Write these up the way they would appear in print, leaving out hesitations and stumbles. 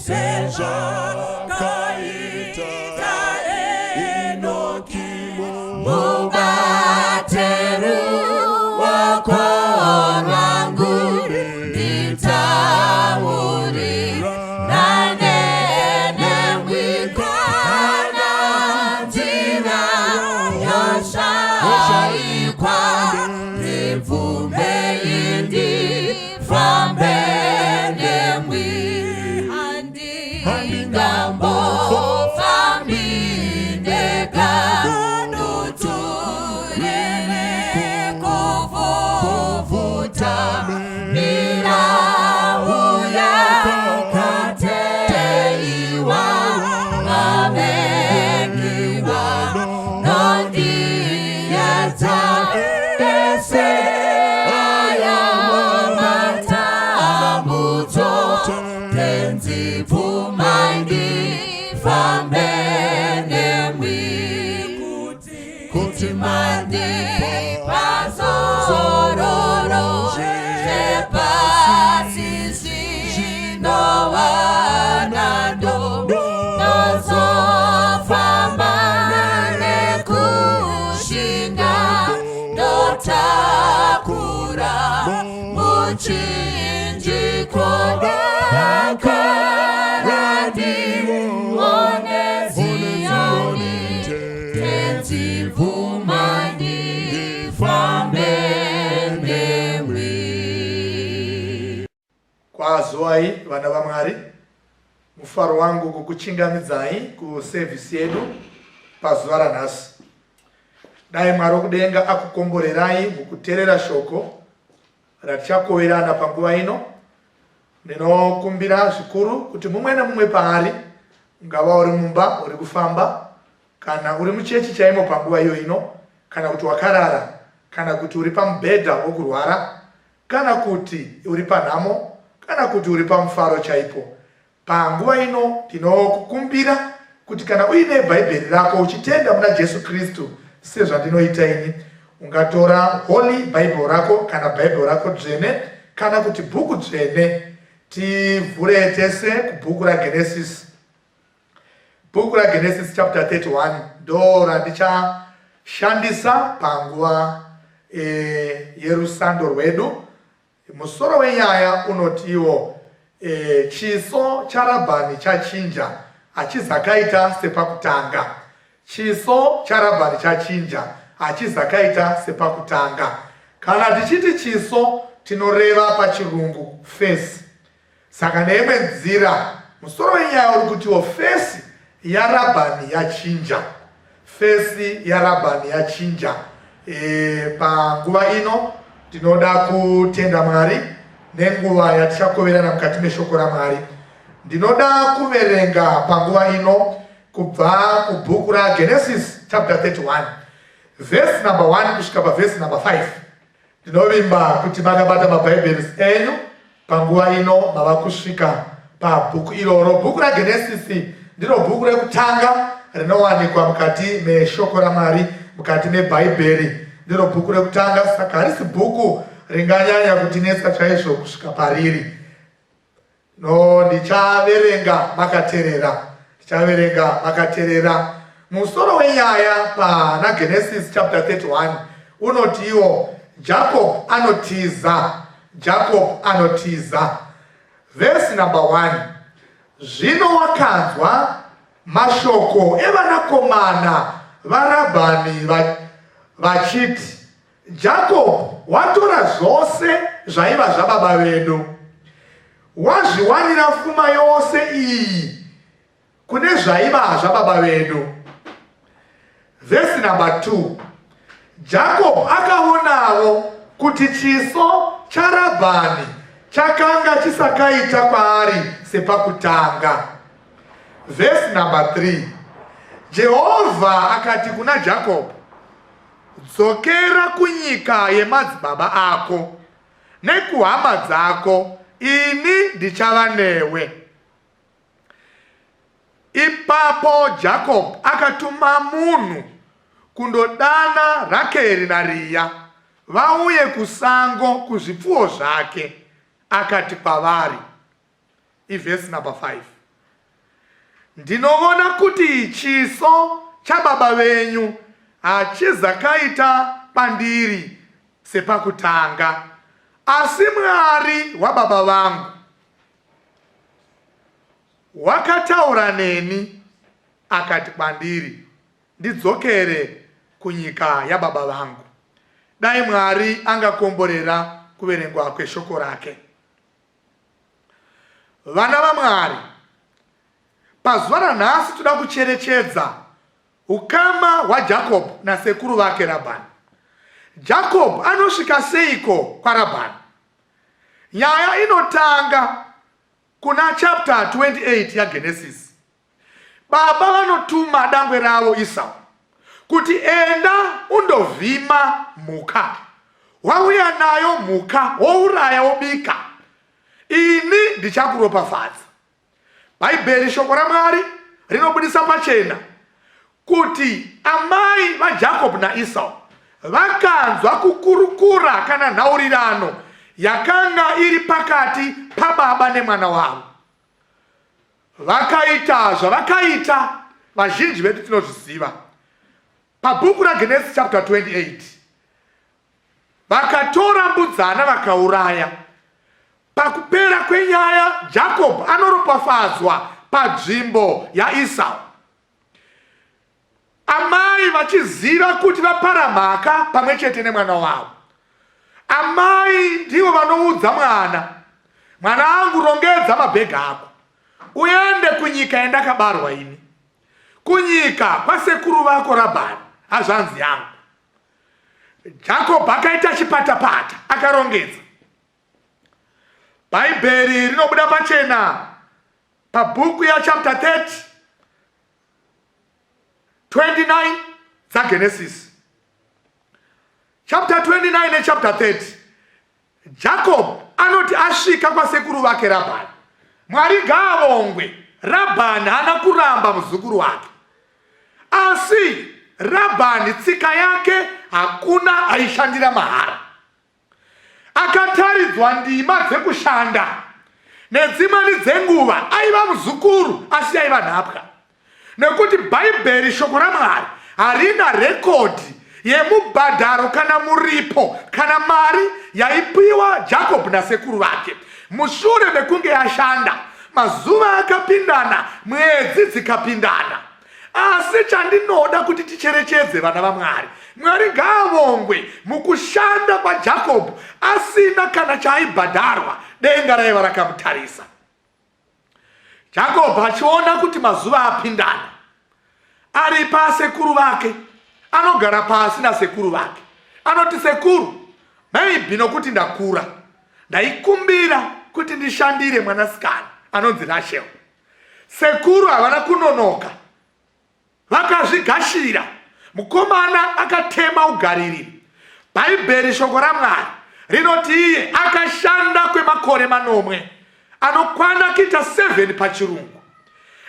sezvakaita Enoki mubatero wako wangu nitaurira nanene mwikana nzira yoshaikwa nivume indi fambe nemwi handingambo fambindeka nuturere kuvuvuta nirauya kateiwa avengiwa nondiyata ese aya matamuto tenzipfumaindi fambe nemwi kuti mandi pazororo zepasisi novanando nozofamba nekushinga ndotakura muchinjiko dakaradi oneziyoni tenzivumandi fambe nemwi. Kwazuai vana vaMwari, mufaro wangu kukuchingamidzai kuservice yedu pazuva ranhasi. Dai Mwari wokudenga akukomborerai mukuteerera shoko ratichakoverana panguva ino. Ndinokumbira zvikuru kuti mumwe nemumwe paari, ungava uri mumba uri kufamba, kana uri muchechi chaimo panguva iyo ino, kana kuti wakarara, kana kuti uri pamubhedha wokurwara, kana kuti uri panhamo, kana kuti uri pamufaro chaipo. Panguva ino ndinokukumbira kuti kana uine bhaibheri rako uchitenda muna Jesu Kristu sezvandinoita ini, ungatora Holy Bible rako kana bhaibheri rako dzvene kana kuti bhuku dzvene. Tivhure tese kubhuku raGenesis. Bhuku raGenesis chapter 31 ndo randichashandisa panguva yerusando rwedu. Musoro wenyaya unotiwo chiso chaRabhani chachinja hachizakaita sepakutanga. Chiso chaRabhani chachinja hachizakaita sepakutanga. Kana tichiti chiso tinoreva pachirungu face. Saka neimwe nzira musoro wenyaya uri kutiwo face yaRabhani yachinja. Face yaRabhani yachinja. Panguva ino ndinoda kutenda Mwari nenguva yatichakoverana mukati meshoko raMwari. Ndinoda kuverenga panguva ino kubva kubhuku raGenesis chapter 31 verse number 1 kusvika paverse number 5. Ndinovimba kuti makabata mabhaibheri enyu panguva ino mava kusvika pabhuku iroro. Bhuku raGenesis ndiro bhuku rekutanga rinowanikwa mukati meshoko raMwari, mukati mebhaibheri. Ndiro bhuku rekutanga, saka harisi bhuku ringanyanya kutinetsa chaizvo kusvika pariri. Ndichaverenga makateerera. Musoro wenyaya pana Genesis chapter 31 unotiwo Jacob anotiza. Verse number 1. Zvino wakanzwa mashoko evanakomana vaRabhani vachiti, Jacob watora zvose zvaiva zvababa vedu, wazviwanira pfuma yose iyi kune zvaiva zvababa vedu. Verse number 2. Jacob akaonawo kuti chiso chaRabhani chakanga chisakaita kwaari sepakutanga. Verse number 3. Jehovha akati kuna Jacob, dzokera kunyika yemadzibaba ako nekuhama dzako, ini ndichava newe. Ipapo Jacob akatuma munhu kundodana Rakeri naRea vauye kusango kuzvipfuwo zvake. Akati kwavari, ivhesi number 5. Ndinoona kuti chiso chababa venyu hachizakaita pandiri sepakutanga, asi Mwari wababa vangu wakataura neni akati kwandiri ndidzokere kunyika yababa vangu. Dai Mwari angakomborera kuverengwa kweshoko rake. Vana vaMwari, pazuva ranhasi toda kucherechedza ukama hwaJakobho nasekuru vake Rabhani. Jakobho anosvika seiko kwaRabhani? Nyaya inotanga kuna chapter 28 yaGenesis. Baba vanotuma dangwe ravo Esau kuti enda undovhima mhuka. Wauya nayo mhuka, wouraya wobika, ini ndichakuropafadza. Bhaibheri, shoko raMwari, rinobudisa pachena kuti amai vaJakobho naEsau vakanzwa kukurukura kana nhaurirano yakanga iri pakati pababa nemwana wavo. Vakaita zvavakaita, vazhinji vedu tinozviziva. Pabhuku raGenesis chapter 28, vakatora mbudzana vakauraya. Pakupera kwenyaya, Jakobho anoropafadzwa panzvimbo yaEsau. Amai vachiziva kuti vapara mhaka pamwe chete nemwana wavo. Amai ndivo vanoudza mwana, mwana wangu, rongedza mabhegi ako uende kunyika yandakabarwa ini, kunyika kwasekuru vako Rabhani, hazvanzi yangu. Jakobho akaita chipatapata, akarongedza. Bhaibheri rinobuda pachena pabhuku yachapter 30 29 dzaGenesis. Chapter 29 nechapter 30, Jakobho anoti asvika kwasekuru vake Rabhani. Mwari ngaavongwe, Rabhani haana kuramba muzukuru wake. Asi Rabhani tsika yake hakuna aishandira mahara. Akataridzwa ndima dzekushanda, nedzimweni dzenguva aiva muzukuru asi aiva nhapwa. Nekuti Bhaibheri, shoko raMwari, harina rekodhi yemubhadharo kana muripo kana mari yaipiwa Jakobho nasekuru vake mushure mekunge yashanda. Mazuva akapindana, mwedzi dzikapindana. Asi chandinoda kuti ticherechedze vana vaMwari, Mwari ngaavongwe mukushanda kwaJakobho asina kana chaaibhadharwa, denga raiva rakamutarisa. Jakobho achiona kuti mazuva apindana, ari pasekuru vake, anogara pasi nasekuru vake. Anoti, sekuru, maybe nokuti ndakura, ndaikumbira kuti ndishandire mwanasikana anonzi Rachel. Sekuru havana kunonoka, vakazvigashira. Mukomana akatema ugariri. Bhaibheri, shoko raMwari, rinoti iye akashanda kwemakore 9, anokwana kuita 7 pachirungu.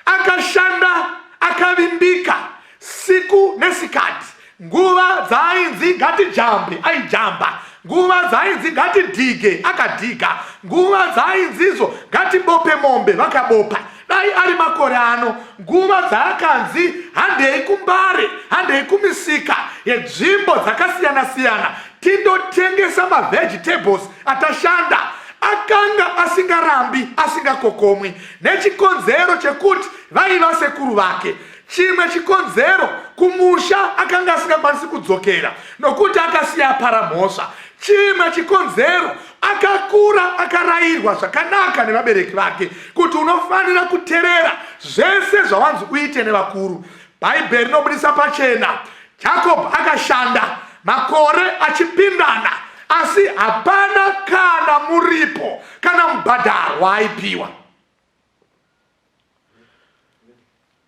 Akashanda akavimbika siku nesikati. Nguva dzainzi ngatijambe, aijamba. Nguva dzainzi ngatidhige, akadhiga. Nguva dzainzizo ngatibope mombe, vakabopa. Dai ari makore ano, nguva dzaakanzi handei kumbare, handei kumisika yenzvimbo dzakasiyana-siyana tindotengesa mavegetables atashanda. Akanga asingarambi, asingakokomwi, nechikonzero chekuti vaiva sekuru vake. Chimwe chikonzero, kumusha akanga asingakwanisi kudzokera nokuti akasiya paramhosva. Chimwe chikonzero, akakura akarayirwa zvakanaka nevabereki vake kuti unofanira kuteerera zvese zvawanzi uite nevakuru. Bhaibheri rinobudisa pachena, Jakobho akashanda makore achipindana, asi hapana kana muripo kana mubhadharo waaipiwa.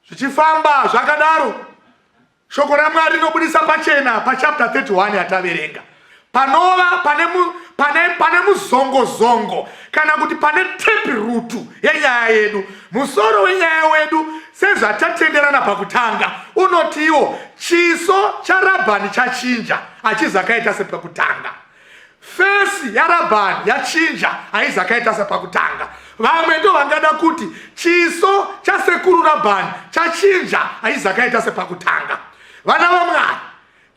Zvichifamba zvakadaro, shoko raMwari rinobudisa pachena pachapter 31 yataverenga. Panova pane muzongo-zongo kana kuti pane tepirutu yenyaya yedu. Musoro wenyaya wedu, sezvatatenderana pakutanga, unotiwo chiso chaRabhani chachinja, hachizakaita sepakutanga. Fesi yaRabhani yachinja, haizakaita sepakutanga. Vamwe ndo vangada kuti chiso chasekuru Rabhani chachinja haizakaita sepakutanga. Vana vaMwari,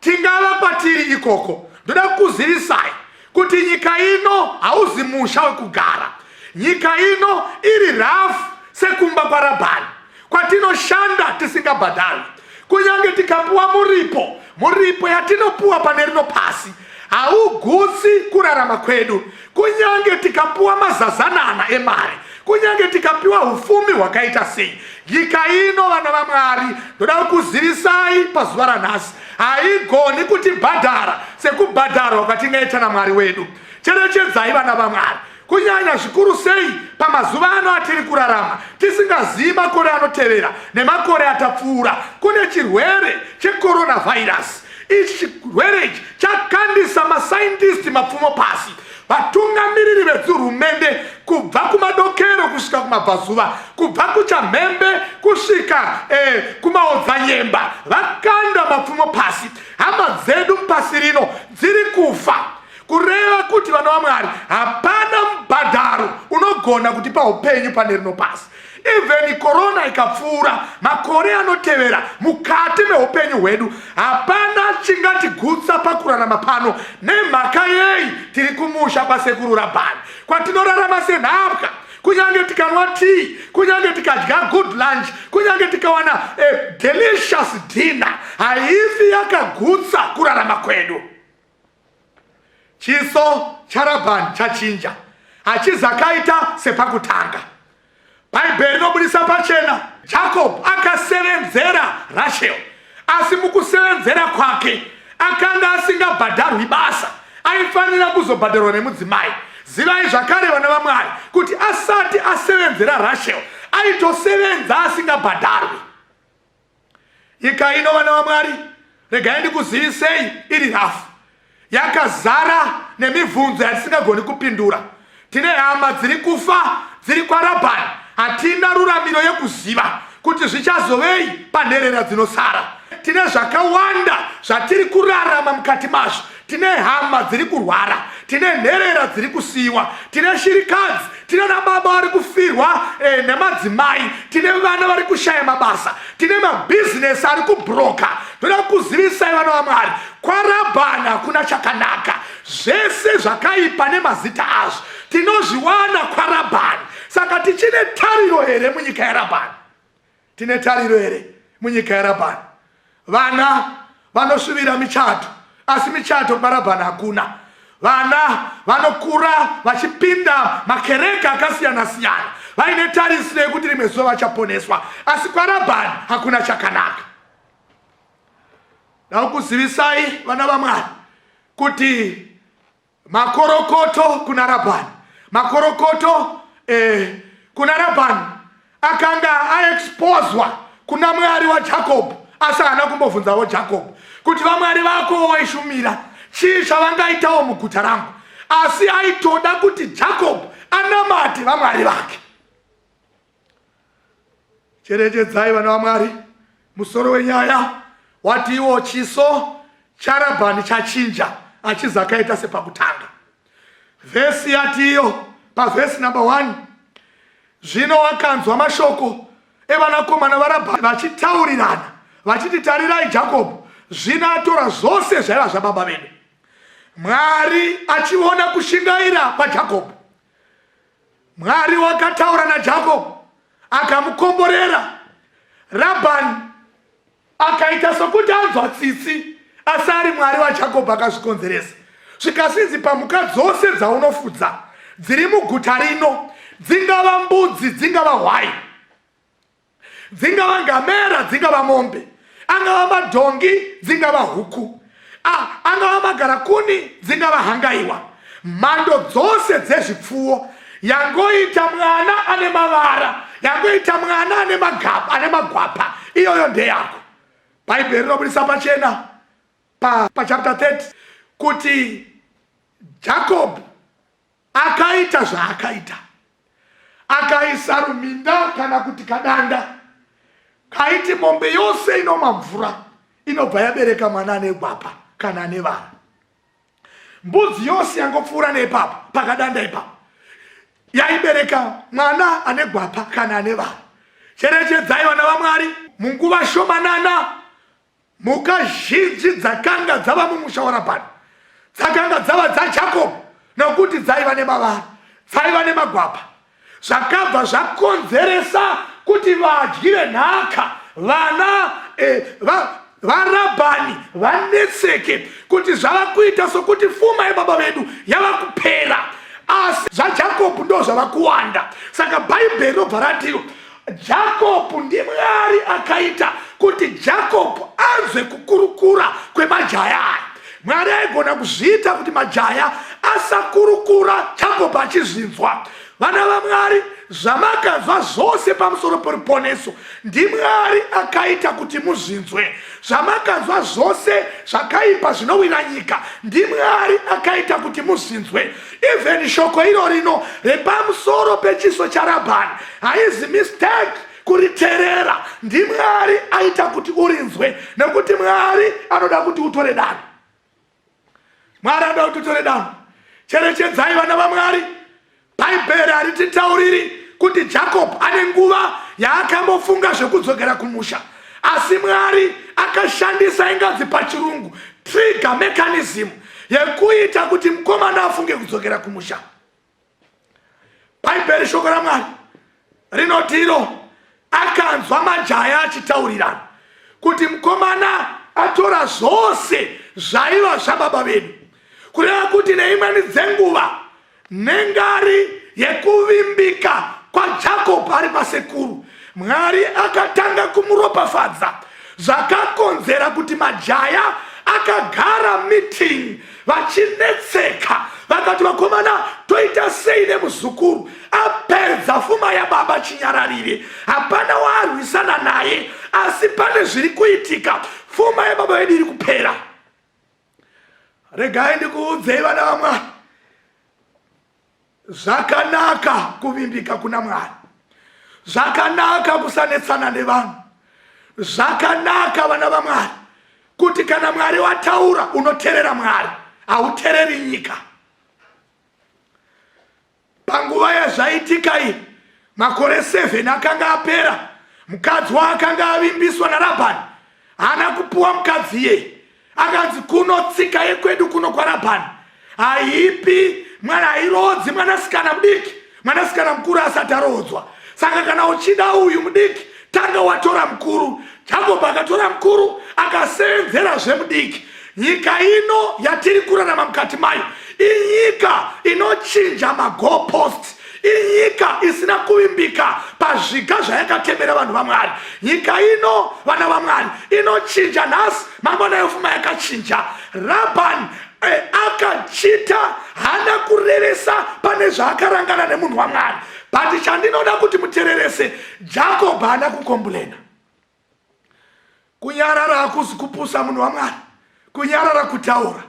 tingava patiri ikoko, ndoda kukuzivisai kuti nyika ino hauzi musha wekugara. Nyika ino iri rafu sekumba kwaRabhani, kwatinoshanda tisingabhadhari. Kunyange tikapuwa muripo yatinopuwa pane rino pasi, haugutsi kurarama kwedu. Kunyange tikapuwa mazazanana emari, kunyange tikapiwa ufumi hwakaita sei, nyika ino vana vaMwari, ndoda kukuzivisai pazuva ranhasi, haigoni kuti bhadhara sekubhadharwa kwatingaita naMwari wedu. Cherechedzai vana vaMwari, kunyanya zvikuru sei pamazuva ano atiri kurarama, tisingazivi makore anotevera nemakore atapfuura. Kune chirwere checoronavirus. Ichi chirwere ichi chakandisa masaindisti mapfumo pasi. Vatungamiriri vedzihurumende kubva kumadokero kusvika kumabvazuva, kubva kuChamhembe kusvika kumaodzanyemba, vakanda mapfumo pasi. Hama dzedu mupasi rino dziri kufa, kureva kuti vana vaMwari hapana mubhadharo unogona kutipa upenyu pane rino pasi. Even corona ikapfuura, makore anotevera mukati meupenyu hwedu, hapana chingatigutsa pakurarama pano. Nemhaka yei tiri kumusha kwasekuru Rabhani, kwatinorarama senhapwa. Kunyange tikanwa tea, kunyange tikadya good lunch, kunyange tikawana delicious dinner, haifi yakagutsa kurarama kwedu. Chiso chaRabhani chachinja, hachizakaita sepakutanga. Bhaibheri rinobudisa pachena, Jacob akasevenzera Rachel, asi mukusevenzera kwake akanga asingabhadharwi basa, aifanira kuzobhadharwa nemudzimai. Zivai zvakare vana vaMwari kuti asati asevenzera Rachel aitosevenza asingabhadharwi. Nyika ino vana vaMwari, regai ndikuzivisei iri rafu, yakazara nemibvunzo yatisingagoni kupindura. Tine hama dziri kufa dziri kwaRabhani, hatina ruramiro yekuziva kuti zvichazovei panherera dzinosara. Tine zvakawanda zvatiri kurarama mukati mazvo. Tine hama dziri kurwara, tine nherera dziri kusiyiwa, tine shirikadzi, tine nababa vari kufirwa nemadzimai, tine vana vari kushaya mabasa, tine mabhizinesi ari kubhuroka. Ndoda kuzivisai vana vaMwari, kwaRabhani hakuna chakanaka. Zvese zvakaipa nemazita azvo tinozviwana kwaRabhani. Saka tichine tariro here munyika yaRabhani? Tine tariro here munyika yaRabhani? Vana vanosvibira michato, asi michato kwaRabhani hakuna. Vana vanokura vachipinda makereke akasiyana siyana, vaine tarisiro yekuti rimwe zuva vachaponeswa, asi kwaRabhani hakuna chakanaka. Ndakuzivisai vana vaMwari kuti makorokoto kuna Rabhani, makorokoto kuna Rabhani akanga aexposwa kuna Mwari waJacob, asi haana kumbobvunzawo Jacob kuti vamwari vako waishumira chii chavangaitawo muguta rangu, asi aitoda kuti Jacob anamate vamwari vake. Cherechedzai vana vaMwari, musoro wenyaya wati iwo chiso chaRabhani chachinja, hachizakaita sepakutanga. Vhesi yati iyo pavhesi number 1, zvino wakanzwa mashoko evanakomana vaRabhani vachitaurirana vachiti, tarirai Jacob zvino atora zvose zvaiva zvababa vedu. Mwari achiona kushingaira kwaJacob, Mwari wakataura naJacob akamukomborera. Rabhani akaita sokuti anzwa tsitsi, asi ari Mwari waJacob akazvikonzeresa. Zvikasinzi pamhuka dzose dzaunofudza dziri muguta rino, dzingava mbudzi, dzingava hwai, dzingava ngamera, dzingava mombe, angava madhongi, dzingava huku, angava magarakuni, dzingava hangaiwa, mhando dzose dzezvipfuwo, yangoita mwana ane mavara, yangoita mwana ane magwapa, iyoyo ndeyako. Bhaibheri rinobudisa pachena pachapter 30 kuti Jacob akaita zvaakaita, akaisa ruminda kana kuti kadanda, kaiti mombe yose inoma mvura inobva yabereka mwana ane gwapa kana ane vara. Mbudzi yose yangopfuura neipapo pakadanda ipapo. yaibereka mwana ane gwapa kana ane vanhu. Cherechedzai vana vaMwari, munguva shomanana mhuka zhinji dzakanga dzava mumusha waRabhani dzakanga dzava dzaJakobho, nokuti dzaiva nemavara, dzaiva nemagwapa. Zvakabva zvakonzeresa kuti vadyire nhaka vana vaRabhani vanetseke, kuti zvava kuita sokuti pfuma yebaba vedu yava kupera, asi zvaJakobho ndo zvava kuwanda. Saka Bhaibheri robva ratiro Jakobho ndiMwari akaita kuti Jakobho anzwe kukurukura kwemajaya. Mwari aigona kuzviita kuti majaya asakurukura Jakobho achizvinzwa. Vana vaMwari, zvamakanzwa zvose pamusoro peruponeso ndiMwari akaita kuti muzvinzwe. Zvamakanzwa zvose zvakaipa zvinowira nyika ndiMwari akaita kuti muzvinzwe. Even shoko iro rino repamusoro pechiso chaRabhani haizi mistake kuriterera, ndiMwari aita kuti urinzwe, nekuti Mwari anoda kuti utore danho. Mwari anoda kuti utore danho. Cherechedzai vana vaMwari, Bhaibheri harititauriri kuti Jakobho ane nguva yaakambofunga zvekudzokera kumusha, asi Mwari akashandisa ingadzi pachirungu trigger mechanism yekuita kuti mukomana afunge kudzokera kumusha. Bhaibheri shoko raMwari rinotiro akanzwa majaya achitaurirana kuti mukomana atora zvose zvaiva zvababa vedu, kureva kuti neimweni dzenguva nengari yekuvimbika kwaJakobho ari pasekuru, Mwari akatanga kumuropafadza, zvakakonzera kuti majaya akagara meeting vachinetseka, vakati vakomana toita sei nemuzukuru apedza pfuma yababa chinyararire, hapana waarwisana naye, asi pane zviri kuitika, pfuma yababa vedu iri kupera. Regai ndikuudzei vana vaMwari, zvakanaka kuvimbika kuna Mwari, zvakanaka kusanetsana nevanhu, zvakanaka vana vaMwari kuti kana Mwari wataura unoteerera Mwari, hauteereri nyika. Panguva yazvaitika iyi, makore 7 akanga apera, mukadzi waakanga avimbiswa naRabhani haana kupuwa mukadzi iye, akanzi kunotsika yekwedu kuno kwaRabhani haipi mwana, hairodzi mwanasikana mudiki, mwanasikana mukuru asati arodzwa. Saka kana uchida uyu mudiki tanga watora mukuru. Jakobho akatora mukuru akasenzera zvemudiki. Nyika ino yatiri kurarama mukati mayo inyika inochinja magoalpost, inyika isina kuvimbika pazviga zvayakatemera vanhu vaMwari. Nyika ino vana vaMwari inochinja nhasi, mangwana yepfuma yakachinja. Rabhani akachita hana kureresa pane zvaakarangana nemunhu waMwari, but chandinoda kuti mutererese, Jakobho hana kukomblena. Kunyarara hakuzi kupusa munhu waMwari, kunyarara kutaura.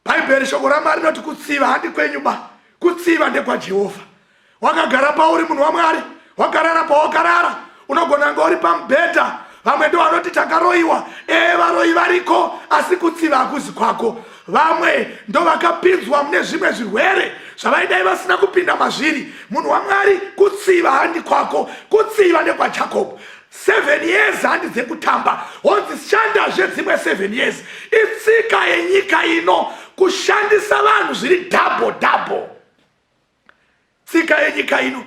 Bhaibheri shoko raMwari rinoti kutsiva handi kwenyuba, kutsiva ndekwaJehovha. Wakagara pauri munhu waMwari, wakarara pawakarara, unogona nga uri pamubhedha, vamwe ndo vanoti takaroiwa, varoi variko, asi kutsiva hakuzi kwako. Vamwe ndo vakapinzwa mune zvimwe zvirwere zvavaidai vasina kupinda mazviri. Munhu waMwari, kutsiva handi kwako, kutsiva ndekwaJakobho. 7 years handi dzekutamba, honzi shandazve dzimwe 7 years. Itsika yenyika ino kushandisa vanhu zviri double. Tsika yenyika ino,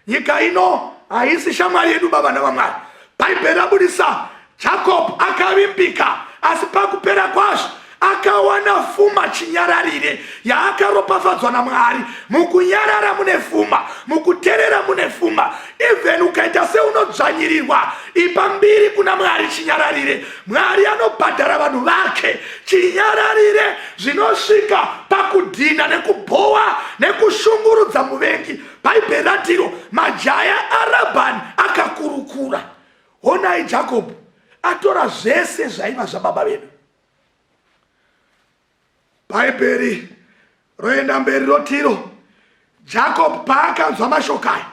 nyika ino haisi shamwari yedu baba navaMwari. Bhaibheri rabudisa Jakobho akavimbika, asi pakupera kwazvo akawana pfuma chinyararire yaakaropafadzwa naMwari. Mukunyarara mune pfuma, mukuteerera mune pfuma. Even ukaita seunodzvanyirirwa, ipa mbiri kuna Mwari chinyararire. Mwari anobhadhara vanhu vake chinyararire zvinosvika pakudhina nekubhowa nekushungurudza muvengi. Bhaibheri ratiro majaya aRabhani akakurukura. Honai Jakobho atora zvese zvaiva zvababa vedu. Bhaibheri roenda mberi rotiro, Jakobho paakanzwa mashoko aya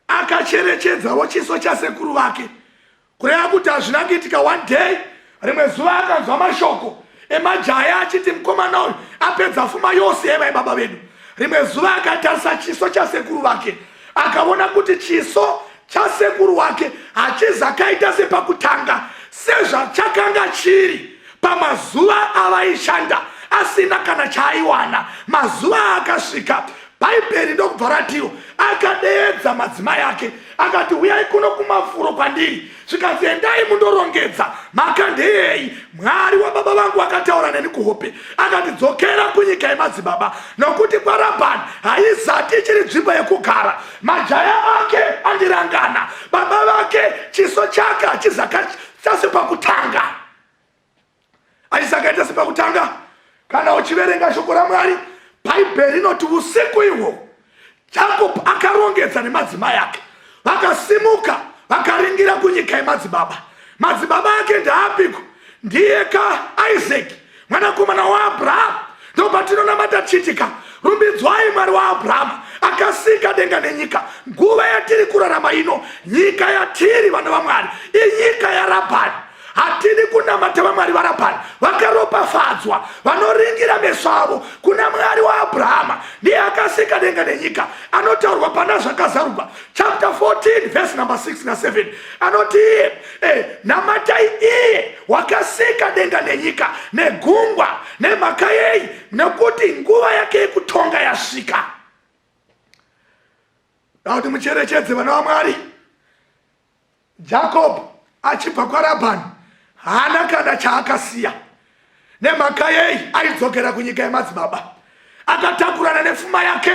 akacherechedzawo chiso chasekuru vake, kureva kuti hazvina kuitika one day. Rimwe zuva akanzwa mashoko emajaya achiti mukomana uyu apedza pfuma yose yavaibaba vedu, rimwe zuva akatarisa chiso chasekuru vake, akaona kuti chiso chasekuru wake hachizakaita sepakutanga sezvachakanga chiri pamazuva avaishanda asina kana chaaiwana. Mazuva akasvika, bhaibheri ndokubva ratiro, akadeedza madzimai ake akati, uyai kuno kumafuro kwandiri, zvikanzi endai mundorongedza mhaka ndeyei. Mwari wababa vangu akataura neni kuhope akati, dzokera kunyika yemadzibaba, nokuti kwaRabhani haizati ichiri nzvimbo yekugara. Majaya ake andirangana, baba vake chiso chake hachizakaita sepakutanga, hachizakaita sepakutanga. Kana uchiverenga shoko raMwari, bhaibheri inoti usiku ihwo Jacob akarongedza nemadzimai ake, vakasimuka vakaringira kunyika yemadzibaba. Madzibaba ake ndaapiko? Ndiye kaIsaki mwanakomana waAbhurahama. Ndopatinonamata chitika, rumbidzwai Mwari waAbhurahama akasika denga nenyika. Nguva yatiri kurarama ino, nyika yatiri vana vaMwari inyika yaRabhani. Hatidi kunamata vaMwari vaRabhani vakaropafadzwa, vanoringira meso avo kuna Mwari waAbhurahama. Ndiye akasika denga nenyika. Anotaurwa pana zvakazarurwa chapter 14 verse number 6 na 7. Anoti namatai iye wakasika denga nenyika negungwa nemhaka yei, nekuti nguva yake yekutonga yasvika. Kuti mucherechedze vana vaMwari, Jacob achibva kwaRabhani haana kana chaakasiya. Nemhaka yei aidzokera kunyika yemadzibaba, akatakurana nepfuma yake,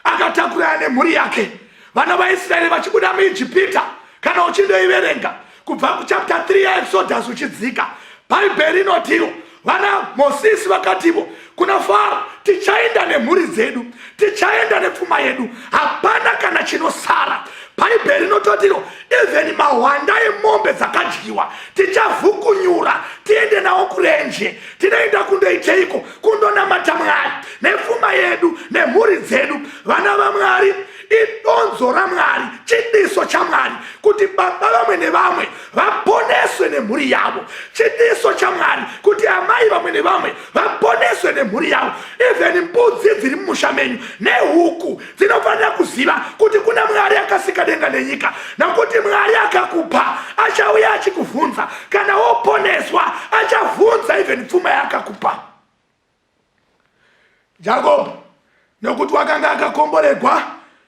akatakurana nemhuri yake. Vana vaIsraeri vachibuda muIjipita, kana uchindoiverenga kubva kuchapter 3 yaExodus uchidzika, bhaibheri inotiro vana Mozisi vakativo kuna Faro, tichaenda nemhuri dzedu, tichaenda nepfuma yedu, hapana kana chinosara. Bhaibheri inototiro even mahwanda emombe dzakadyiwa tichavhukunyura tiende nawo kurenje. Tinoenda kundoiteiko? Kundonamata Mwari nepfuma yedu nemhuri dzedu. Vana vaMwari, idonzo raMwari, chidiso chaMwari kuti baba vamwe nevamwe vaponeswe nemhuri yavo. Chidiso chaMwari kuti amai vamwe nevamwe vaponeswe nemhuri yavo. Even mbudzi dziri mumusha menyu nehuku dzinofanira kuziva kuti kuna Mwari akasika denga nenyika, nokuti Mwari akakupa achauya achikuvhunza. Kana woponeswa achavhunza even pfuma yakakupa. Jacob nokuti wakanga akakomboregwa,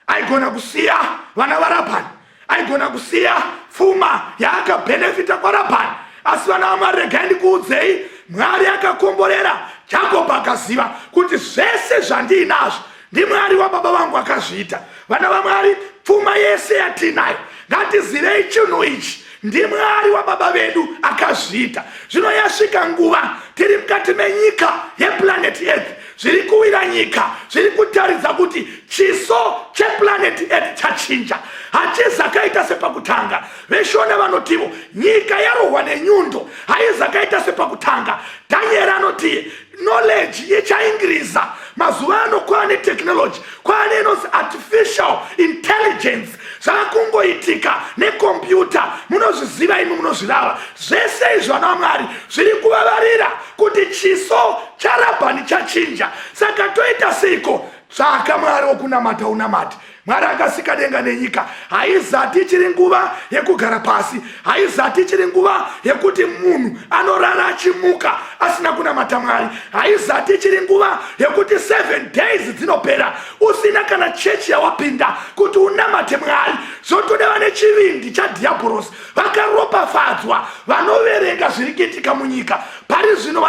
aigona kusiya vana vaRabhani, aigona kusiya pfuma yaakabhenefita kwaRabhani. Asi vana vaMwari, regai ndikuudzei, Mwari akakomborera Jacob akaziva kuti zvese zvandiinazvo ndiMwari wababa vangu akazviita. Vana vaMwari, pfuma yese yatinayo ngatizivei chinhu ichi ndiMwari wababa vedu akazviita. Zvino yasvika nguva tiri mukati menyika yeplanet Earth, zviri kuwira nyika, zviri kutaridza kuti chiso cheplanet Earth chachinja, hachizakaita sepakutanga. Veshona vanotivo nyika yarohwa nenyundo, haizakaita sepakutanga. Daniel anoti knowledge ichaingiriza. Mazuva ano kwane technology, kwane inozi artificial intelligence, zvakungoitika nekompyuta. Munozviziva imi munozvirava. Zvese izvi vana vaMwari zviri kuvavarira kuti chiso chaRabhani chachinja. Saka toita seiko? Tsvaka Mwari wokunamata unamate. Mwari akasika denga nenyika, haizati ichiri nguva yekugara pasi, haizati ichiri nguva yekuti munhu anorara achimuka asina kunamata Mwari, haizati ichiri nguva yekuti 7 days dzinopera usina kana chechi yawapinda kuti unamate Mwari. Zvotoda vane chivindi chadhiabhorosi vakaropafadzwa, vanoverenga zviri kuitika munyika. Pari zvino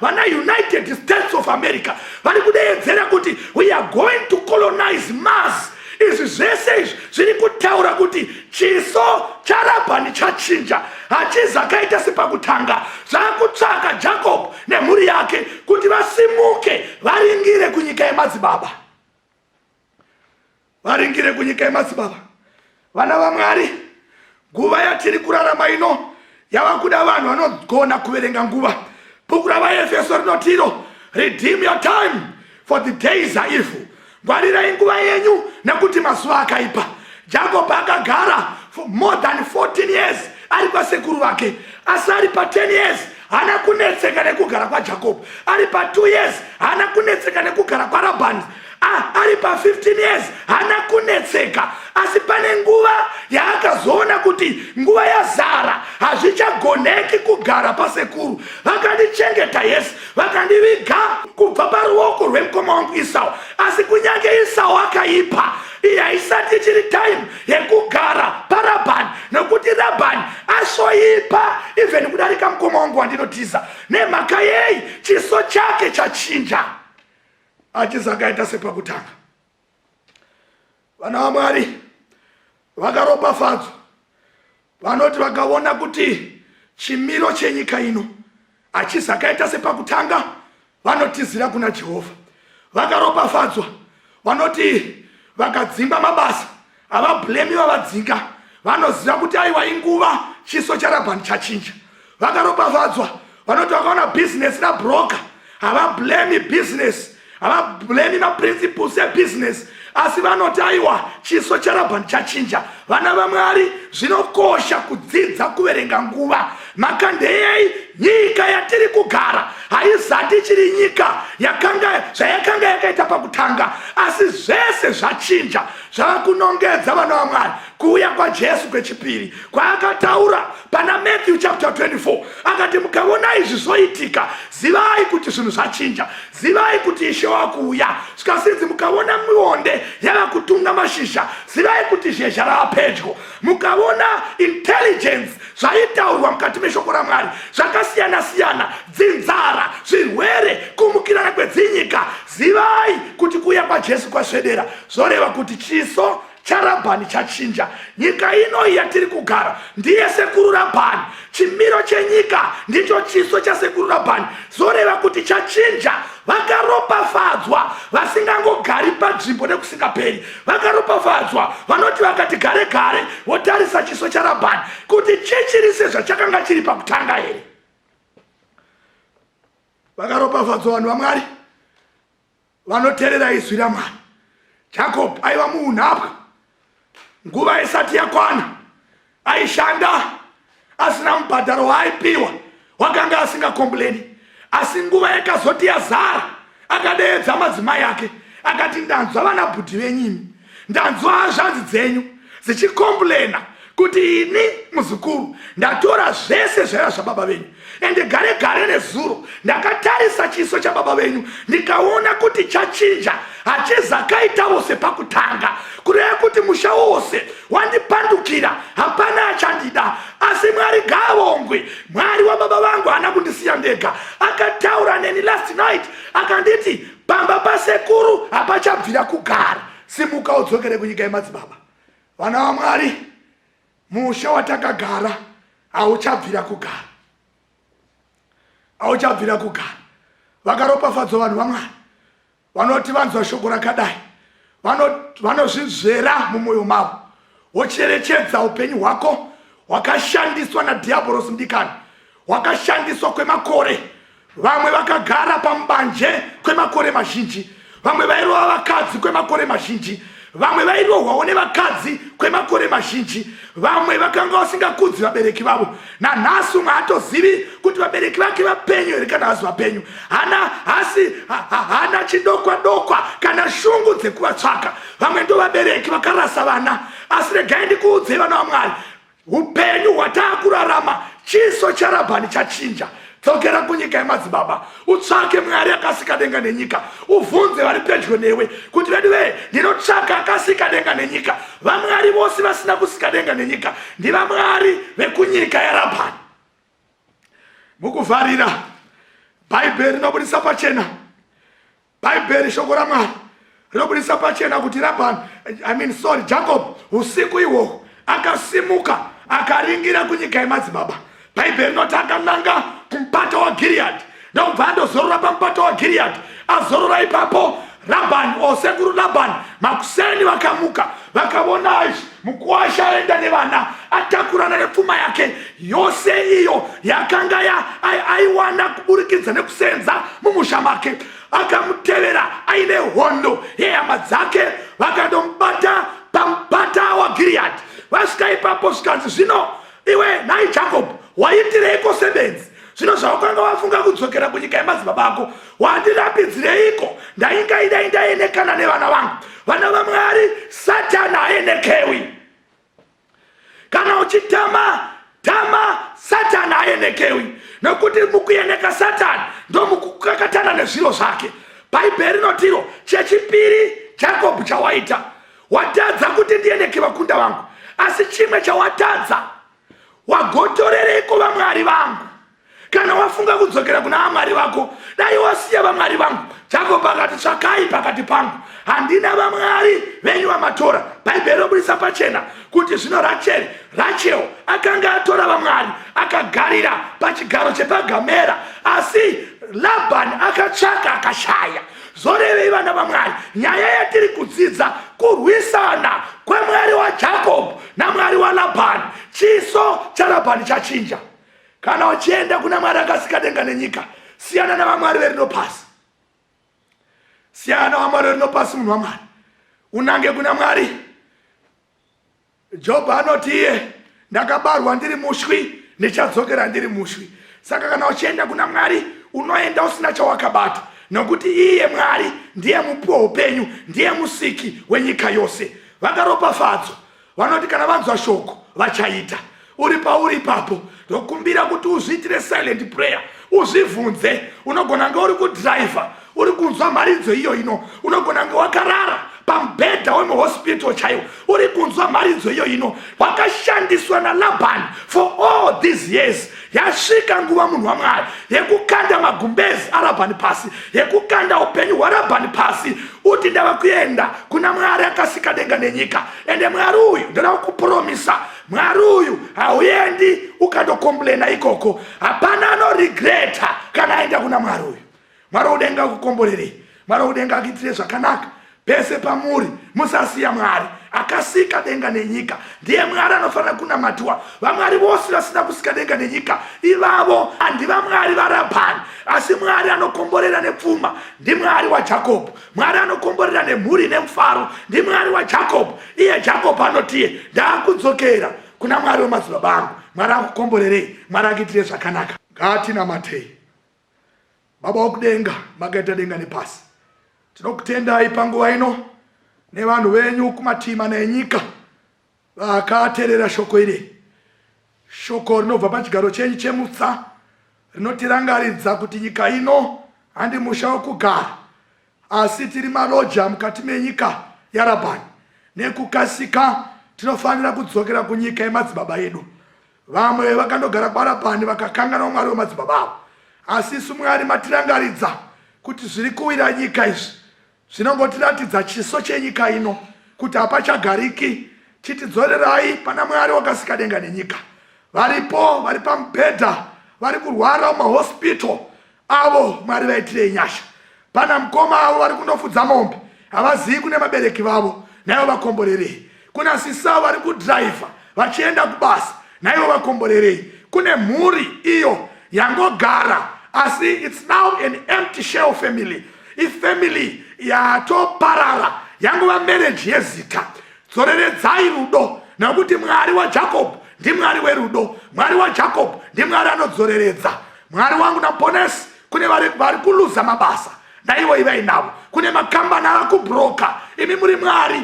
vana United States of America vari kudeedzera kuti we are going to colonize Mars. Izvi zvese izvi zviri kutaura kuti chiso chaRabhani chachinja, hachizakaita sepakutanga. Zvakutsvaka Jacob nemhuri yake kuti vasimuke varingire kunyika yemadzibaba, varingire kunyika yemadzibaba. Vana vaMwari, nguva yatiri kurarama ino yava kuda vanhu vanogona kuverenga nguva. Bhuku ravaEfeso rinotiro redeem your time for the days are evil. Ngwarirai nguva yenyu nekuti mazuva akaipa. Jacob akagara for more than 14 years ari kwasekuru vake, asi ari pa 10 years hana kunetseka nekugara kwaJacob, ari pa 2 years hana kunetseka nekugara kwaRabhani, ari pa 15 years hana kunetseka, asi pane nguva yaakazoona kuti nguva yazara hazvichagoneki kugara pasekuru. Vakandichengeta Yesu, vakandiviga kubva paruoko rwemukoma wangu Esau. Asi kunyange Esau akaipa, iyi haisati chiri time yekugara paRabhani, nokuti Rabhani asoipa even kudarika mukoma wangu wandinotiza. Nemhaka yei chiso chake chachinja, achizakaita sepakutanga. Vana vaMwari vakaropafadzwa vanoti vakaona kuti chimiro chenyika ino achizakaita sepakutanga, vanotizira kuna Jehovha. Vakaropafadzwa vanoti vakadzimba mabasa, avablemiwa vadzinga, vanoziva kuti aiwa inguva chiso chaRabhani chachinja. Vakaropafadzwa vanoti vakaona business rabroka, avablemi business, avablemi maprinciples ebusiness, asi vanoti aiwa chiso chaRabhani chachinja. Vana vaMwari, zvinokosha kudzidza kuverenga nguva. Mhaka ndeyei nyika yatiri kugara haizati chiri nyika zvayakanga yakaita pakutanga, asi zvese zvachinja. Zvava kunongedza vana vaMwari kuuya kwaJesu kwechipiri, kwaakataura pana Matthew chapter 24, akati mukaona izvi zvoitika, zivai kuti zvinhu zvachinja, zivai kuti Ishe wakuuya. Zvikasinzi mukaona mionde yava kutunga mashizha, zivai kuti zhezha rava pedyo. Mukaona intelligence zvaitaurwa mukati meshoko raMwari zvakasiyana siyana, dzinzara, zvirwere, kumukirana kwedzinyika, zivai kuti kuuya kwaJesu kwasvedera. Zvoreva kuti chiso chaRabhani chachinja. Nyika ino yatiri kugara ndiye sekuru Rabhani, chimiro chenyika ndicho chiso chasekuru Rabhani. Zvoreva kuti chachinja. Vakaropafadzwa vasingangogari panzvimbo nekusingaperi. Vakaropafadzwa vanoti vakati gare gare votarisa chiso chaRabhani kuti chichiri sezvachakanga chiri pakutanga here. Vakaropafadzwa vanhu vaMwari vanoteerera izwi raMwari. Jacob aiva muunhapwa, nguva isati yakwana, aishanda asina mubhadharo waaipiwa, wakanga asingakombleni. Asi nguva yakazoti yazara, akadeedza madzimai ake akati, ndanzwa vanabhudhi venyimi, ndanzwa hazvanzi dzenyu zichikomblena kuti ini muzukuru ndatora zvese zvaiva zvababa venyu, ende gare gare nezuro ndakatarisa chiso chababa venyu ndikaona kuti chachinja, hachizakaitawo sepakutanga. Kureva kuti musha wose wandipandukira, hapana achandida. Asi Mwari ngaavongwe, Mwari wababa vangu haana kundisiya ndega. Akataura neni last night akanditi, pamba pasekuru hapachabvira kugara, simuka udzokere kunyika yemadzibaba. Vana vaMwari, musha watakagara hauchabvira kugara, hauchabvira kugara. Vakaropafadzwa vanhu vaMwari vanoti vanzwa shoko rakadai vanozvizvera mumwoyo mavo, wocherechedza upenyu hwako hwakashandiswa nadhiabhorosi mudikani, hwakashandiswa kwemakore. Vamwe vakagara pambanje kwemakore mazhinji, vamwe vairova vakadzi kwemakore mazhinji, vamwe vairohwawo nevakadzi kwemakore mazhinji, vamwe vakanga vasingakudzi vabereki vavo. Nanhasi umwe haatozivi kuti vabereki vake vapenyu here kana hasi vapenyu. Hana chidokwa dokwa kana shungu dzekuvatsvaka. Vamwe ndo vabereki vakarasa vana. Asi regai ndikuudze vana vaMwari, upenyu hwataakurarama chiso chaRabhani chachinja. Dzokera kunyika yemadzibaba, utsvake Mwari akasika denga nenyika, uvhunze vari pedyo newe kuti vedu ndinotsvaka akasika denga nenyika. VaMwari vose vasina kusika denga nenyika ndivaMwari vekunyika yaRabhani. Mukuvharira Bhaibheri rinobudisa pachena, Bhaibheri shoko raMwari rinobudisa pachena kuti Jacob usiku ihwohwo akasimuka akaringira kunyika yemadzibaba. Bhaibheri rinoti akananga kuMupata waGiriadhi, ndokubva andozorora paMupata waGiriadhi. Azorora ipapo, Rabhani osekuru Labhani makuseni vakamuka vakaona mukuwasha aenda nevana, atakurana nepfuma yake yose iyo yakanga aiwana kuburikidza nekusenza mumusha make. Akamutevera aine hondo yehama dzake, vakandomubata paMupata waGiriadhi. Vasvika ipapo zvikanzi, zvino iwe nhai Jacob waitireiko sebenzi? Zvino zvawakanga wafunga kudzokera kunyika yemadzibaba ako wandirapidzireiko? Ndaingaida ndaenekana nevana vangu. Vana vaMwari Satani haenekewi. Kana uchitama Satani haenekewi. Nokuti mukueneka Satani ndo mukukakatana nezviro zvake. Bhaibheri rinotiro chechipiri Jacob chawaita, watadza kuti ndieneke vakunda vangu. Asi chimwe chawatadza, wagotorereko vamwari vangu. Kana wafunga kudzokera kuna vamwari vako, dai wasiya vamwari vangu. Jacob akati tsvakai pakati pangu, handina vamwari venyu vamatora. Bhaibheri robudisa pachena kuti zvino Rachel akanga atora vamwari akagarira pachigaro chepagamera, asi Labhani akatsvaka akashaya. Zorevei vana vamwari, nyaya yatiri kudzidza kurwisana kwemwari waJacob namwari waLabhani. Chiso chaLabhani chachinja. Kana uchienda kuna mwari akasika denga nenyika, siyana navamwari verino pasi. Siyana navamwari verino pasi, munhu wamwari. Unange kuna mwari. Job anoti iye, ndakabarwa ndiri mushwi, ndichadzokera ndiri mushwi. Saka kana uchienda kuna mwari, unoenda usina chawakabata. Nokuti iye mwari ndiye mupiwa upenyu, ndiye musiki wenyika yose. Vakaropafadzwa vanoti kana vanzwa shoko vachaita. Uri pauri ipapo, ndokumbira kuti uzviitire silent prayer. Uzvibvunze, unogona nge uri kudriver, uri kunzwa mharidzo iyo ino, unogona nge wakarara pambedha wemuhospital chaiwo, uri kunzwa mharidzo iyo ino. Wakashandiswa naLabhani for all these years. Yasvika nguva munhu wamwari yekukanda magumbezi aLabhani pasi, yekukanda upenyu hwaLabhani pasi. Uti ndava kuenda kuna mwari akasika denga nenyika. Ende mwari uyu ndoda kupromisa, mwari uyu hauendi ukandokomblena ikoko. Hapana anoregreta kana aenda kuna mwari uyu. Mwari udenga kukomborerei, mwari udenga akuitire zvakanaka. Pese pamuri musasiya mwari akasika denga nenyika. Ndiye mwari anofanira kunamatiwa. Vamwari vose vasina kusika denga nenyika, ivavo handi vamwari vaLabhani, asi mwari anokomborera nepfuma ndi mwari waJacob. Mwari anokomborera nemhuri nemufaro ndi mwari waJacob. Iye Jacob anotiye, ndakudzokera kuna mwari wemadzibaba angu. Mwari akukomborerei, mwari akuitire zvakanaka. Ngatinamatei. Baba wokudenga, makaita denga nepasi, tinokutendai panguva ino nevanhu venyu kumatima nenyika vakateerera shoko iri. Shoko rinobva pachigaro chenyu chemutsa, rinotirangaridza kuti nyika ino handi musha wokugara, asi tiri maloja mukati menyika yaLabhani. Nekukasika tinofanira kudzokera kunyika yemadzibaba edu. Vamwe vakandogara kwaLabhani vakakangana mwari wemadzibaba avo, asi isu mwari matirangaridza kuti zviri kuwira nyika izvi zvinongotiratidza chiso chenyika ino, kuti hapachagariki. Chitidzorerai pana mwari wakasika denga nenyika. Varipo vari pamubhedha, vari kurwara mumahospital, avo mwari vaitirei nyasha. Pana mukoma avo vari kundofudza mombe, havazivi kune vabereki vavo, naivo vakomborerei. Kuna sisa vari kudriver vachienda kubasa, naivo vakomborerei. Kune mhuri iyo yangogara, asi it's now an empty shell family. Ifamily yatoparara, yangova marriage yezita. Dzoreredzai rudo, nekuti mwari waJacob ndi mwari werudo. Mwari waJacob ndi mwari anodzoreredza. Mwari wangu naponesi, kune vari kuluza mabasa, naivo ivai navo. Kune makambani ava kubroka, imi muri mwari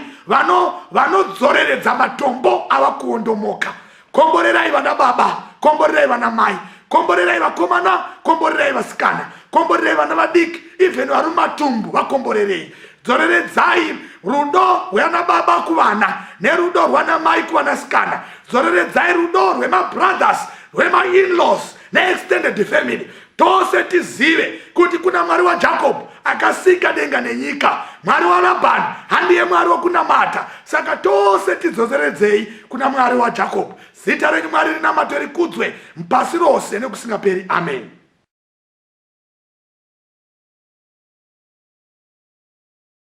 vanodzoreredza matombo ava kuondomoka. Komborerai vana baba, komborerai vana mai, komborerai vakomana, komborerai vasikana, komborerai vana vadiki, even vari mumatumbu vakomborerei. Dzoreredzai rudo rwana baba kuvana nerudo rwana mai kuvanasikana. Dzoreredzai rudo rwemabrothers, rwema-in-laws ne-extended family. Tose tizive kuti kuna mwari waJacob akasika denga nenyika, mwari waLabhani handiye mwari wokunamata. Saka tose tidzoreredzei kuna mwari waJacob. Zita renyu mwari rinamatwe rikudzwe mpasi rose nekusingaperi. Amen.